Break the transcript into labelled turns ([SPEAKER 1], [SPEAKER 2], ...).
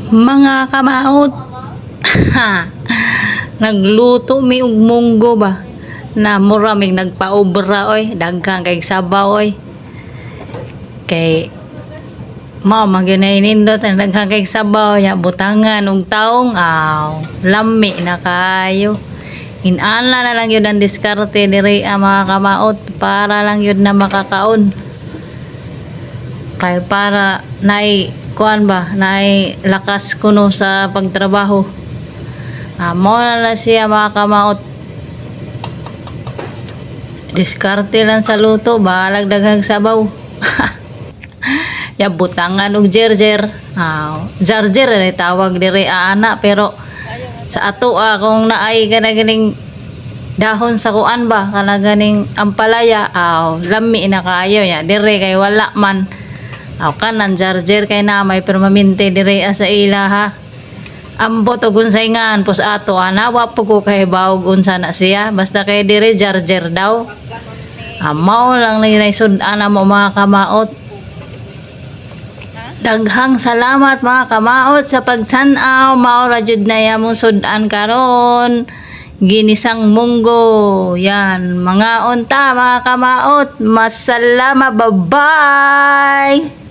[SPEAKER 1] Mga kamaot, nagluto mi og munggo ba na mura mig nagpaobra oy, daghang kay sabaw oy. Kay mao magyunay nindot ang daghang kay sabaw nya butangan og taong lami na kayo. Inala na lang yun ang diskarte diri mga kamaot para lang yun na makakaon. Kay para nay kuan ba nay lakas kuno sa pagtrabaho. Mo na siya mga kamaot. Diskarte lang sa luto, balag daghang sabaw. Ya butangan og jerjer. Jarjer ay tawag diri ana pero sa ato kung naay kana ganing dahon sa kuan ba kana ganing ampalaya lami na kayo ya dire kay wala man kanan jarjer kay na may permanente dire sa ila ha ambot og unsay ngan pus ato nawa po ko kay bawog unsa na siya basta kay dire jarjer daw mao lang ni sud-an mo mga kamaot. Daghang salamat mga kamaot sa pagsan-aw. Mao ra jud na yamong sud-an karon. Ginisang munggo. Yan, mga unta mga kamaot. Masalama, bye-bye.